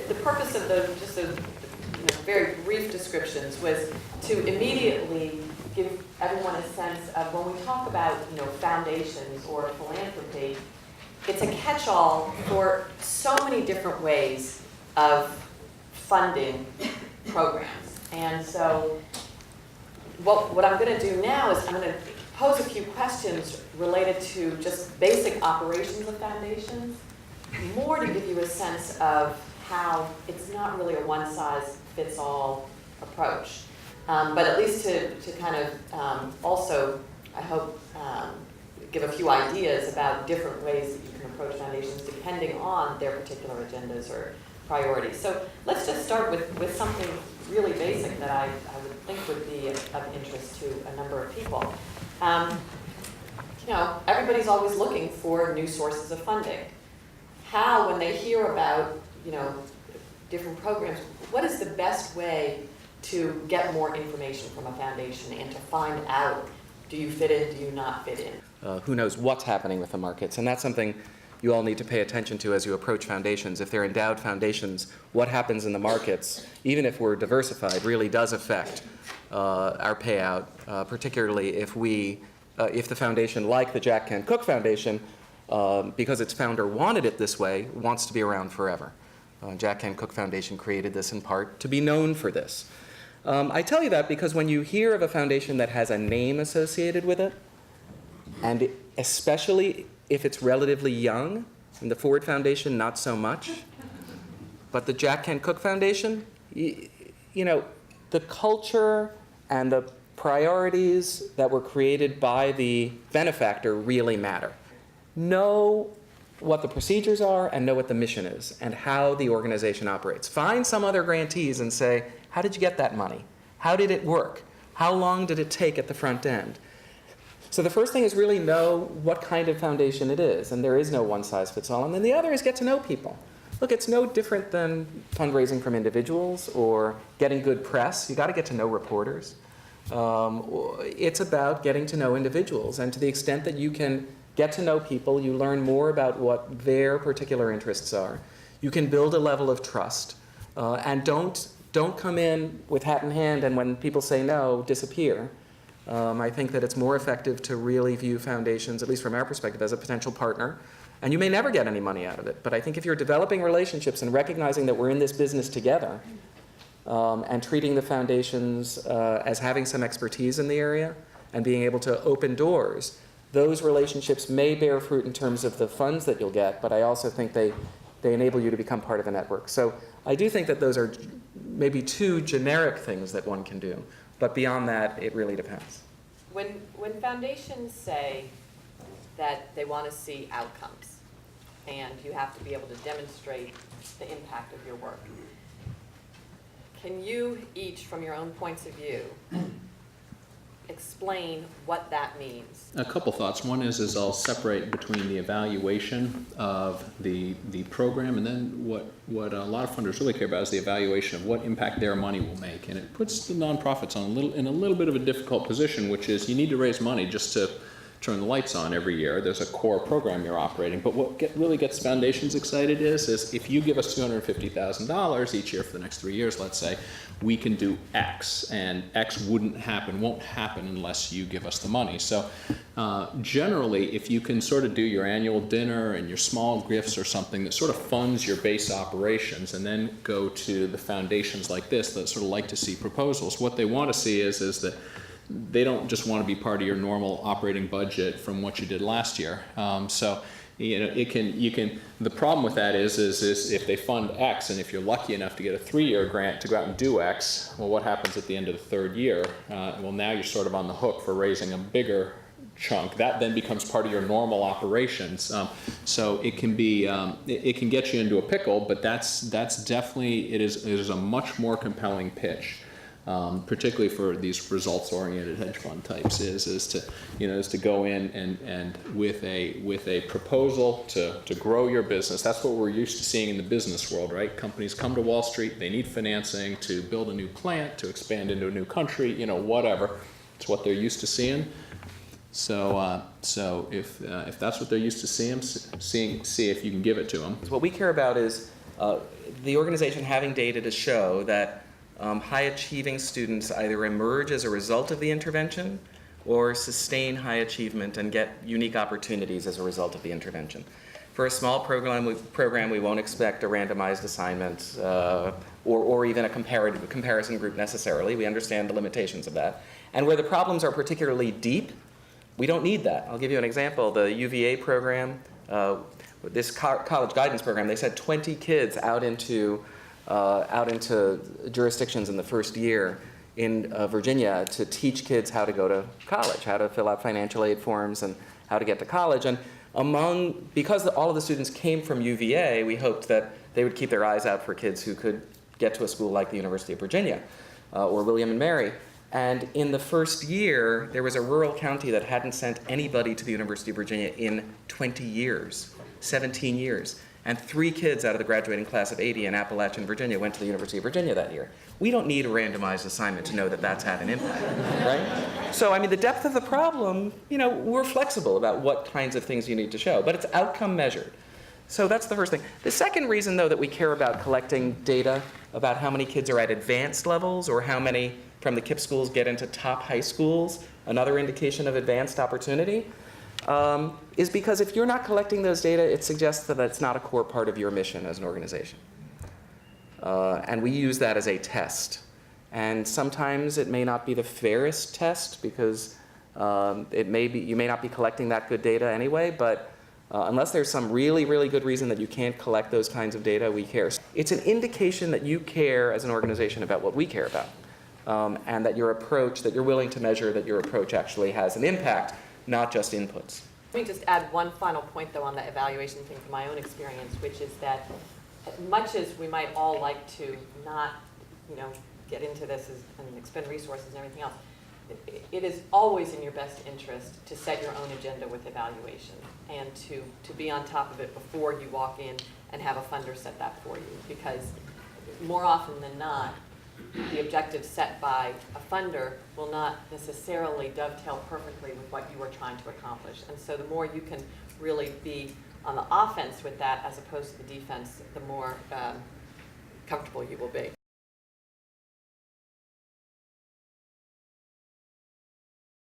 the purpose of just those very brief descriptions was to immediately give everyone a sense of when we talk about foundations or philanthropy, it's a catch-all for so many different ways of funding programs. And so what I'm going to do now is I'm going to pose a few questions related to just basic operations of foundations, more to give you a sense of how it's not really a one-size-fits-all approach. But at least to kind of also, I hope, give a few ideas about different ways that you can approach foundations depending on their particular agendas or priorities. So let's just start with something really basic that I would think would be of interest to a number of people. Everybody's always looking for new sources of funding. How, when they hear about, different programs, what is the best way to get more information from a foundation and to find out, do you fit in, do you not fit in? Who knows what's happening with the markets, and that's something you all need to pay attention to as you approach foundations. If they're endowed foundations, what happens in the markets, even if we're diversified, really does affect our payout, particularly if the foundation, like the Jack Kent Cooke Foundation, because its founder wanted it this way, wants to be around forever. Jack Kent Cooke Foundation created this in part to be known for this. I tell you that because when you hear of a foundation that has a name associated with it, and especially if it's relatively young, and the Ford Foundation, not so much, but the Jack Kent Cooke Foundation, the culture and the priorities that were created by the benefactor really matter. Know what the procedures are and know what the mission is and how the organization operates. Find some other grantees and say, how did you get that money? How did it work? How long did it take at the front end? So the first thing is really know what kind of foundation it is, and there is no one-size-fits-all. And then the other is get to know people. Look, it's no different than fundraising from individuals or getting good press. You got to get to know reporters. It's about getting to know individuals, and to the extent that you can get to know people, you learn more about what their particular interests are. You can build a level of trust, and don't come in with hat in hand and when people say no, disappear. I think that it's more effective to really view foundations, at least from our perspective, as a potential partner. And you may never get any money out of it, but I think if you're developing relationships and recognizing that we're in this business together, and treating the foundations as having some expertise in the area and being able to open doors, those relationships may bear fruit in terms of the funds that you'll get, but I also think they enable you to become part of a network. So I do think that those are maybe two generic things that one can do, but beyond that, it really depends. When foundations say that they want to see outcomes, and you have to be able to demonstrate the impact of your work, can you each, from your own points of view, explain what that means? A couple thoughts. One is I'll separate between the evaluation of the program, and then what a lot of funders really care about is the evaluation of what impact their money will make. And it puts the nonprofits in a little bit of a difficult position, which is you need to raise money just to turn the lights on every year. There's a core program you're operating. But what really gets foundations excited is if you give us $250,000 each year for the next 3 years, let's say, we can do X, and X won't happen unless you give us the money. So generally, if you can sort of do your annual dinner and your small gifts or something that sort of funds your base operations, and then go to the foundations like this that sort of like to see proposals, what they want to see is that they don't just want to be part of your normal operating budget from what you did last year. So the problem with that is if they fund X, and if you're lucky enough to get a 3-year grant to go out and do X, well, what happens at the end of the third year? Well, now you're sort of on the hook for raising a bigger chunk. That then becomes part of your normal operations. So it can be, it can get you into a pickle, but that's definitely, it is a much more compelling pitch. Particularly for these results-oriented hedge fund types, is to go in and with a proposal to grow your business. That's what we're used to seeing in the business world, right? Companies come to Wall Street, they need financing to build a new plant, to expand into a new country, whatever. It's what they're used to seeing. So if that's what they're used to seeing, see if you can give it to them. What we care about is the organization having data to show that high-achieving students either emerge as a result of the intervention or sustain high achievement and get unique opportunities as a result of the intervention. For a small program, we won't expect a randomized assignment or even a comparison group necessarily. We understand the limitations of that. And where the problems are particularly deep, we don't need that. I'll give you an example. The UVA program, this college guidance program, they sent 20 kids out into jurisdictions in the first year in Virginia to teach kids how to go to college, how to fill out financial aid forms and how to get to college. And because all of the students came from UVA, we hoped that they would keep their eyes out for kids who could get to a school like the University of Virginia or William and Mary. And in the first year, there was a rural county that hadn't sent anybody to the University of Virginia in 20 years, 17 years. And 3 kids out of the graduating class of 80 in Appalachian, Virginia went to the University of Virginia that year. We don't need a randomized assignment to know that that's had an impact, right? So, I mean, the depth of the problem, we're flexible about what kinds of things you need to show, but it's outcome measured. So that's the first thing. The second reason, though, that we care about collecting data about how many kids are at advanced levels or how many from the KIPP schools get into top high schools, another indication of advanced opportunity, is because if you're not collecting those data, it suggests that it's not a core part of your mission as an organization. And we use that as a test. And sometimes it may not be the fairest test because you may not be collecting that good data anyway, but unless there's some really, really good reason that you can't collect those kinds of data, we care. It's an indication that you care as an organization about what we care about, and that your approach, that you're willing to measure that your approach actually has an impact, not just inputs. Let me just add one final point, though, on the evaluation thing from my own experience, which is that much as we might all like to not, get into this and expend resources and everything else, it is always in your best interest to set your own agenda with evaluation and to be on top of it before you walk in and have a funder set that for you. Because more often than not, the objectives set by a funder will not necessarily dovetail perfectly with what you are trying to accomplish. And so the more you can really be on the offense with that as opposed to the defense, the more comfortable you will be.